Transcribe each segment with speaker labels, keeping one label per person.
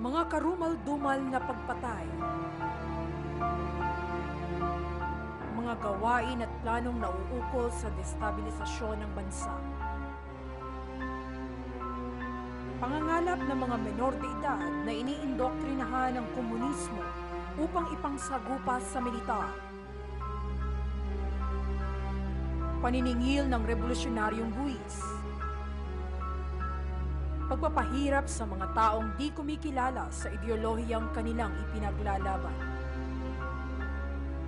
Speaker 1: Mga karumal-dumal na pagpatay, mga gawain at planong nauukol sa destabilisasyon ng bansa. Pangangalap ng mga menor de edad na iniindoktrinahan ng komunismo upang ipangsagupas sa militar. Paniningil ng revolusyonaryong buwis. Pagpapahirap sa mga taong di kumikilala sa ideolohiyang kanilang ipinaglalaban.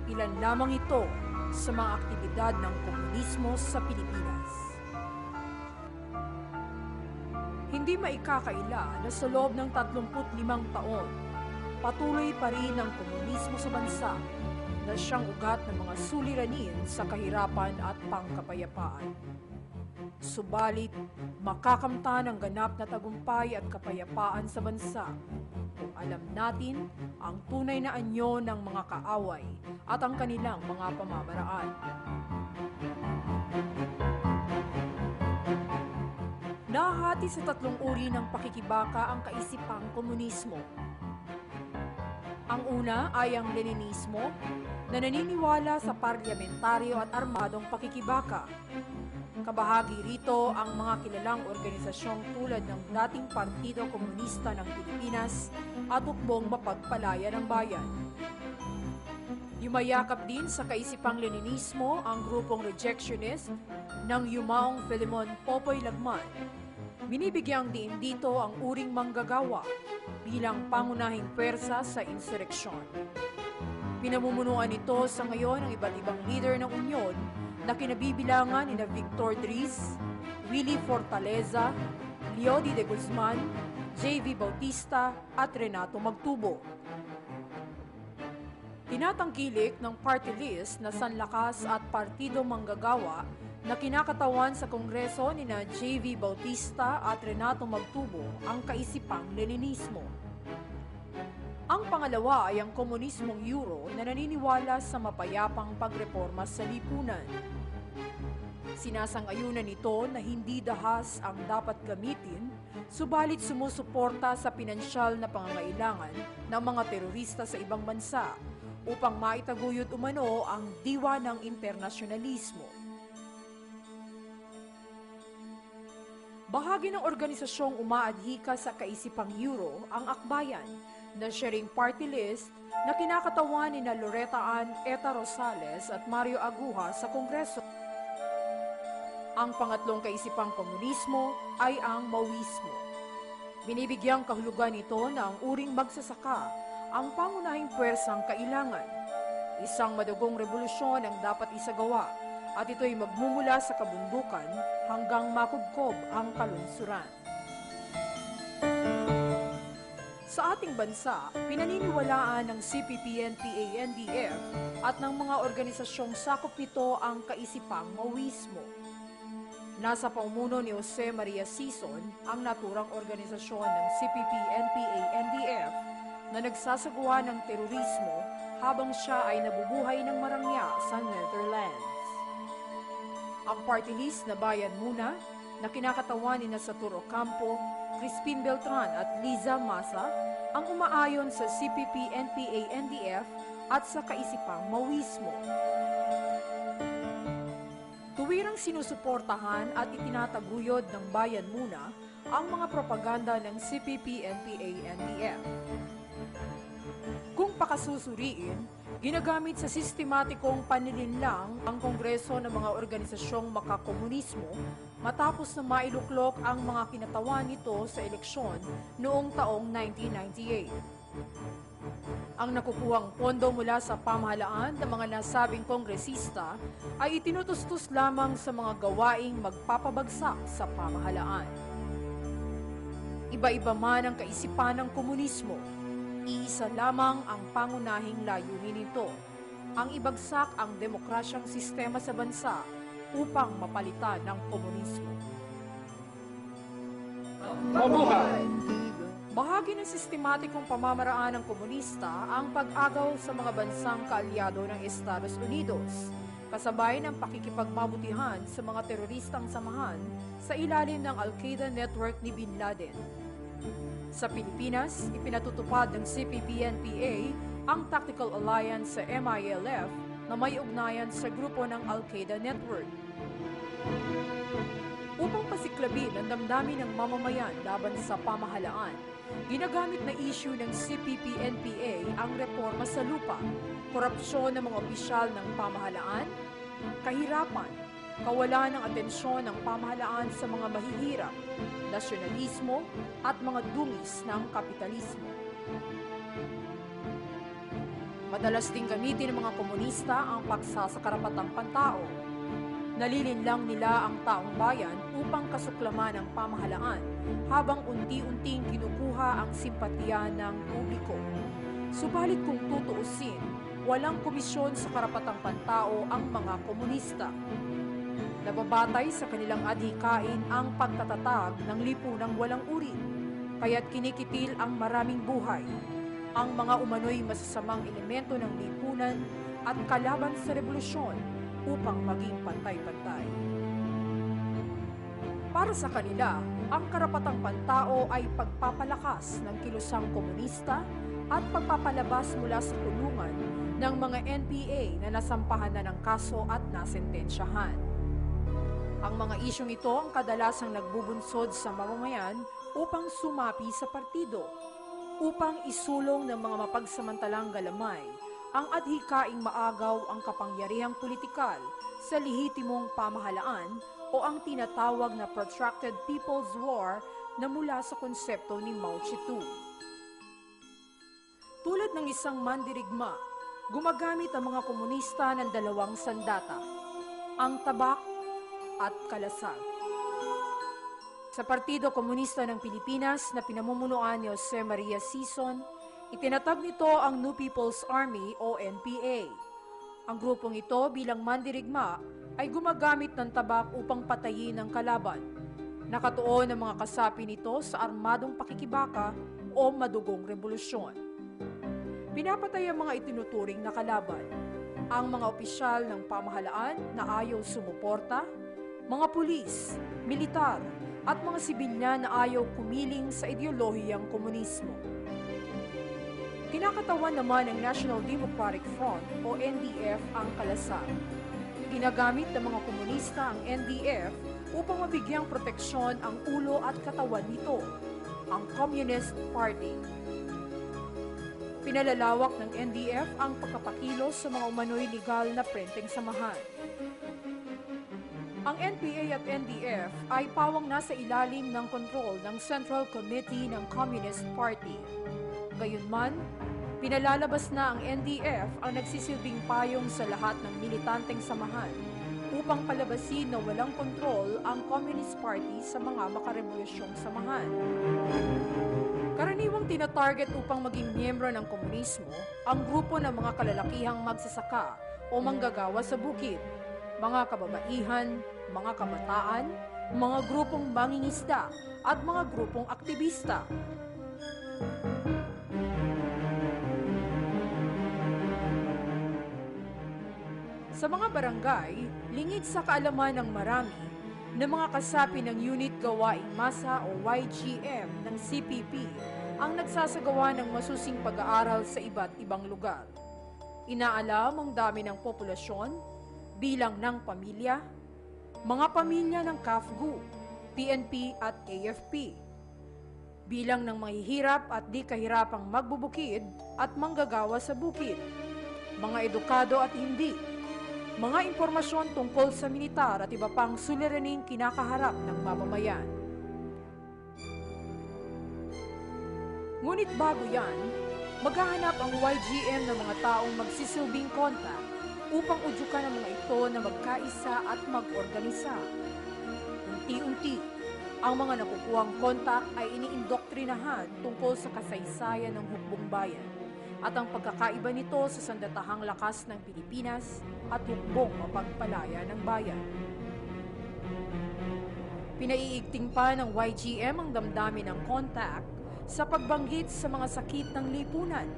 Speaker 1: Ilan lamang ito sa mga aktibidad ng komunismo sa Pilipinas. Hindi maikakaila na sa loob ng 35 taon, patuloy pa rin ang komunismo sa bansa na siyang ugat ng mga suliranin sa kahirapan at pangkapayapaan. Subalit, makakamtan ang ganap na tagumpay at kapayapaan sa bansa kung alam natin ang tunay na anyo ng mga kaaway at ang kanilang mga pamamaraan. Nahahati sa 3 uri ng pakikibaka ang kaisipang komunismo. Ang una ay ang Leninismo na naniniwala sa parlamentaryo at armadong pakikibaka. Kabahagi rito ang mga kilalang organisasyong tulad ng dating Partido Komunista ng Pilipinas at Hukbong Mapagpalaya ng Bayan. Yumayakap din sa kaisipang Leninismo ang grupong rejectionist ng yumaong Filemon Popoy Lagman. Binibigyang diin dito ang uring manggagawa bilang pangunahing pwersa sa insureksyon. Pinamumunuan nito sa ngayon ang iba't ibang leader ng Unyon na kinabibilangan ni Victor Dris, Willie Fortaleza, Leody de Guzman, J.V. Bautista at Renato Magtubo. Tinatangkilik ng party list na Sanlakas at Partido Manggagawa na kinakatawan sa Kongreso ni na J.V. Bautista at Renato Magtubo ang kaisipang Leninismo. Ang pangalawa ay ang komunismong Euro na naniniwala sa mapayapang pagreporma sa lipunan. Sinasang-ayunan nito na hindi dahas ang dapat gamitin, subalit sumusuporta sa pinansyal na pangangailangan ng mga terorista sa ibang bansa upang maitaguyod umano ang diwa ng internasyonalismo. Bahagi ng organisasyong umaadhika sa kaisipang Euro ang Akbayan, na siya ring party list na kinakatawan ni na Loretta Ann Eta Rosales at Mario Aguja sa Kongreso. Ang pangatlong kaisipang komunismo ay ang Maoismo. Binibigyang kahulugan nito na ang uring magsasaka ang pangunahing pwersang kailangan. Isang madugong revolusyon ang dapat isagawa at ito'y magmumula sa kabundukan hanggang makubkob ang kalunsuran. Sa ating bansa, pinaniniwalaan ng CPP-NPA-NDF at ng mga organisasyong sakop nito ang kaisipang Maoismo. Nasa paumuno ni Jose Maria Sison ang naturang organisasyon ng CPP-NPA-NDF na nagsasagawa ng terorismo habang siya ay nabubuhay ng marangya sa Netherlands. Ang party list na Bayan Muna na kinakatawan ni na Saturo Campo, Crispin Beltran at Liza Masa ang umaayon sa CPP-NPA-NDF at sa kaisipang Maoismo. Tuwirang sinusuportahan at itinataguyod ng Bayan Muna ang mga propaganda ng CPP-NPA-NDF. Kung pakasusuriin, ginagamit sa sistematikong panlilinlang ang Kongreso ng mga organisasyong makakomunismo matapos na mailuklok ang mga kinatawan nito sa eleksyon noong taong 1998. Ang nakukuhang pondo mula sa pamahalaan ng mga nasabing kongresista ay itinutustos lamang sa mga gawaing magpapabagsak sa pamahalaan. Iba-iba man ang kaisipan ng komunismo, iisa lamang ang pangunahing layunin nito, ang ibagsak ang demokrasyang sistema sa bansa upang mapalitan ng komunismo. Mabuhay! Bahagi ng sistematikong pamamaraan ng komunista ang pag-agaw sa mga bansang kaalyado ng Estados Unidos, kasabay ng pakikipagmabutihan sa mga teroristang samahan sa ilalim ng Al-Qaeda network ni Bin Laden. Sa Pilipinas, ipinatutupad ng CPP-NPA ang Tactical Alliance sa MILF na may ugnayan sa grupo ng Al-Qaeda Network. Upang pasiklabin ang damdamin ng mamamayan laban sa pamahalaan, ginagamit na issue ng CPP-NPA ang reforma sa lupa, korupsyon ng mga opisyal ng pamahalaan, kahirapan, kawalan ng atensyon ng pamahalaan sa mga mahihirap, nasyonalismo at mga dungis ng kapitalismo. Madalas ding gamitin ng mga komunista ang paksa sa karapatang pantao. Nalilinlang nila ang taong bayan upang kasuklaman ang pamahalaan habang unti-unting kinukuha ang simpatya ng publiko. Subalit kung tutuusin, walang komisyon sa karapatang pantao ang mga komunista. Nababatay sa kanilang adhikain ang pagtatatag ng lipunang walang uri, kaya't kinikitil ang maraming buhay, ang mga umano'y masasamang elemento ng lipunan at kalaban sa revolusyon upang maging pantay-pantay. Para sa kanila, ang karapatang pantao ay pagpapalakas ng kilusang komunista at pagpapalabas mula sa kulungan ng mga NPA na nasampahan na ng kaso at nasentensyahan. Ang mga isyong ito ang kadalasang nagbubunsod sa mamamayan upang sumapi sa partido, upang isulong ng mga mapagsamantalang galamay ang adhikaing maagaw ang kapangyarihang politikal sa lehitimong pamahalaan o ang tinatawag na protracted people's war na mula sa konsepto ni Mao Zedong. Tulad ng isang mandirigma, gumagamit ang mga komunista ng dalawang sandata, ang tabak at kalasag. Sa Partido Komunista ng Pilipinas na pinamumunuan ni Jose Maria Sison, itinatag nito ang New People's Army o NPA. Ang grupong ito bilang mandirigma ay gumagamit ng tabak upang patayin ang kalaban. Nakatuon ang mga kasapi nito sa armadong pakikibaka o madugong revolusyon. Pinapatay ang mga itinuturing na kalaban, ang mga opisyal ng pamahalaan na ayaw sumuporta, mga pulis, militar, at mga sibilyan na ayaw kumiling sa ideolohiyang komunismo. Kinakatawan naman ng National Democratic Front o NDF ang kalasag. Ginagamit ng mga komunista ang NDF upang mabigyang proteksyon ang ulo at katawan nito, ang Communist Party. Pinalalawak ng NDF ang pagkapakilos sa mga umano'y legal na prenteng samahan. Ang NPA at NDF ay pawang nasa ilalim ng kontrol ng Central Committee ng Communist Party. Gayunman, pinalalabas na ang NDF ang nagsisilbing payong sa lahat ng militanteng samahan upang palabasin na walang kontrol ang Communist Party sa mga makarebolusyong samahan. Karaniwang tinatarget upang maging miyembro ng komunismo ang grupo ng mga kalalakihang magsasaka o manggagawa sa bukid, mga kababaihan, mga kabataan, mga grupong mangingisda at mga grupong aktivista. Sa mga barangay, lingid sa kaalaman ng marami na mga kasapi ng Unit Gawaing Masa o YGM ng CPP ang nagsasagawa ng masusing pag-aaral sa iba't ibang lugar. Inaalam ang dami ng populasyon, bilang ng pamilya, mga pamilya ng CAFGU, PNP at AFP, bilang ng mahihirap at di kahirapang magbubukid at manggagawa sa bukid, mga edukado at hindi, mga impormasyon tungkol sa militar at iba pang suliraning kinakaharap ng mamamayan. Ngunit bago yan, maghahanap ang YGM ng mga taong magsisilbing kontak upang udyukan ang mga ito na magkaisa at mag-organisa. Unti-unti, ang mga nakukuhang kontak ay iniindoktrinahan tungkol sa kasaysayan ng hukbong bayan at ang pagkakaiba nito sa sandatahang lakas ng Pilipinas at hukbong mapagpalaya ng bayan. Pinaiigting pa ng YGM ang damdamin ng kontak sa pagbanggit sa mga sakit ng lipunan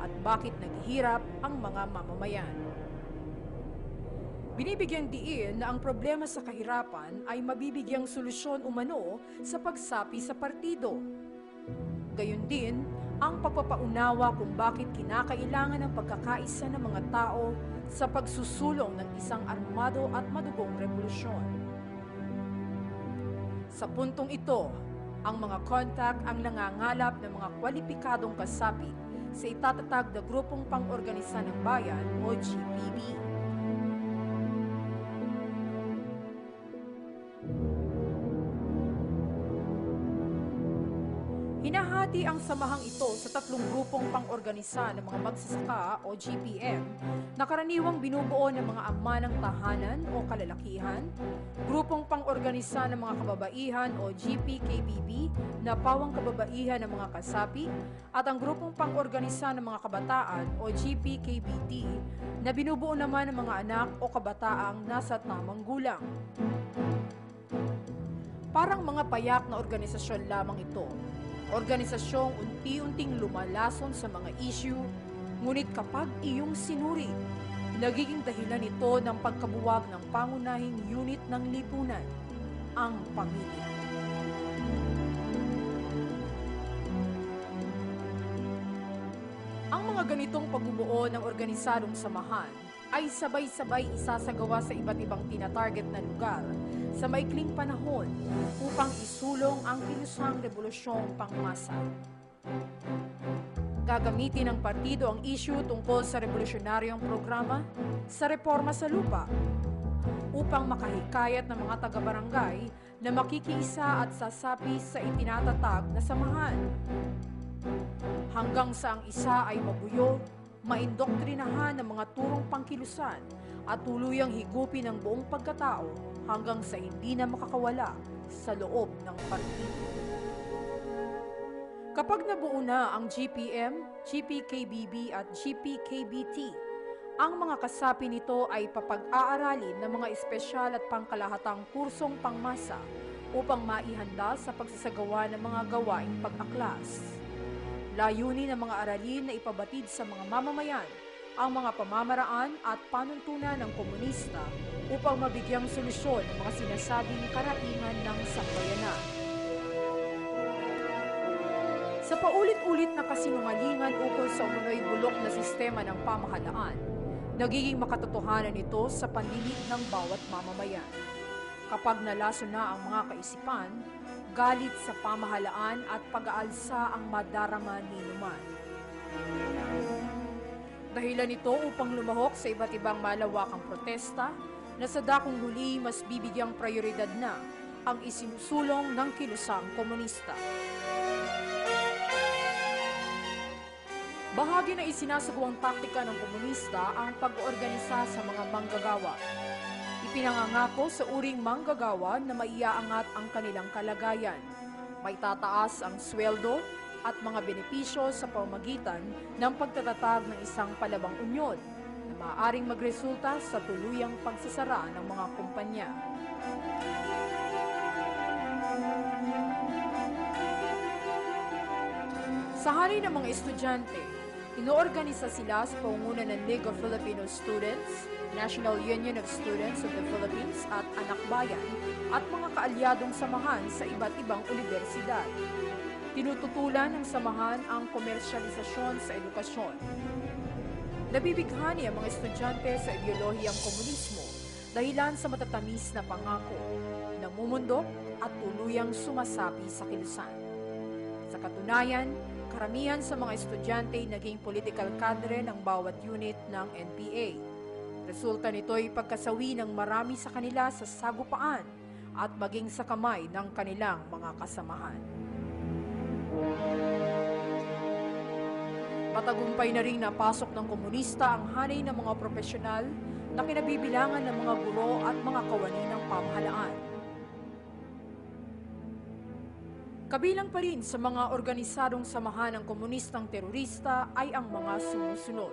Speaker 1: at bakit naghihirap ang mga mamamayan. Binibigyang diin na ang problema sa kahirapan ay mabibigyang solusyon umano sa pagsapi sa partido. gayon din ang pagpapaunawa kung bakit kinakailangan ng pagkakaisa ng mga tao sa pagsusulong ng isang armado at madugong revolusyon. Sa puntong ito, ang mga kontak ang nangangalap ng mga kwalipikadong kasapi sa itatatag na grupong pang-organisa ng bayan o GPB. Hinahati ang samahang ito sa tatlong grupong pang-organisa ng mga magsasaka o GPM na karaniwang binubuo ng mga ama ng tahanan o kalalakihan, grupong pang-organisa ng mga kababaihan o GPKBB na pawang kababaihan ng mga kasapi, at ang grupong pang-organisa ng mga kabataan o GPKBT na binubuo naman ng mga anak o kabataang nasa tamang gulang. Parang mga payak na organisasyon lamang ito. Organisasyong unti-unting lumalason sa mga issue, ngunit kapag iyong sinuri, nagiging dahilan ito ng pagkabuwag ng pangunahing unit ng lipunan, ang pamilya. Ang mga ganitong pagbubuo ng organisadong samahan ay sabay-sabay isasagawa sa iba't ibang tinatarget na lugar sa maikling panahon upang isulong ang kilusang revolusyong pangmasa. Gagamitin ng partido ang issue tungkol sa revolusyonaryong programa sa reforma sa lupa upang makahikayat ng mga taga-barangay na makikiisa at sasapi sa itinatatag na samahan. Hanggang sa ang isa ay mabuyo, maindoktrinahan ng mga turong pangkilusan at tuluyang higupin ang buong pagkatao hanggang sa hindi na makakawala sa loob ng partido. Kapag nabuo na ang GPM, GPKBB at GPKBT, ang mga kasapi nito ay papag-aaralin ng mga espesyal at pangkalahatang kursong pangmasa upang maihanda sa pagsasagawa ng mga gawaing pag-aklas. Layunin ng mga aralin na ipabatid sa mga mamamayan ang mga pamamaraan at panuntunan ng komunista upang mabigyang solusyon ang mga sinasabing karaingan ng sambayanan. Sa paulit-ulit na kasinungalingan ukol sa umunoy bulok na sistema ng pamahalaan, nagiging makatotohanan ito sa pandinig ng bawat mamamayan. Kapag nalaso na ang mga kaisipan, galit sa pamahalaan at pag-aalsa ang madarama ninuman. Dahilan ito upang lumahok sa iba't ibang malawakang protesta na sa dakong huli mas bibigyang prioridad na ang isinusulong ng kilusang komunista. Bahagi na isinasagawang taktika ng komunista ang pag-oorganisa sa mga manggagawa. Ipinangangako sa uring manggagawa na maiaangat ang kanilang kalagayan, maitataas ang sweldo at mga benepisyo sa pamamagitan ng pagtatatag ng isang palabang unyon na maaaring magresulta sa tuluyang pagsasara ng mga kumpanya. Sa hari ng mga estudyante, inoorganisa sila sa pangunguna ng League of Filipino Students, National Union of Students of the Philippines at Anak Bayan at mga kaalyadong samahan sa iba't ibang universidad. Tinututulan ng samahan ang komersyalisasyon sa edukasyon. Nabibighani ang mga estudyante sa ideolohiyang komunismo dahilan sa matatamis na pangako, namumundok at tuluyang sumasapi sa kilusan. Sa katunayan, karamihan sa mga estudyante naging political cadre ng bawat unit ng NPA. Resulta nito ay pagkasawi ng marami sa kanila sa sagupaan at maging sa kamay ng kanilang mga kasamahan. Matagumpay na ring napasok ng komunista ang hanay ng mga profesional na kinabibilangan ng mga guro at mga kawani ng pamahalaan. Kabilang pa rin sa mga organisadong samahan ng komunistang terorista ay ang mga sumusunod.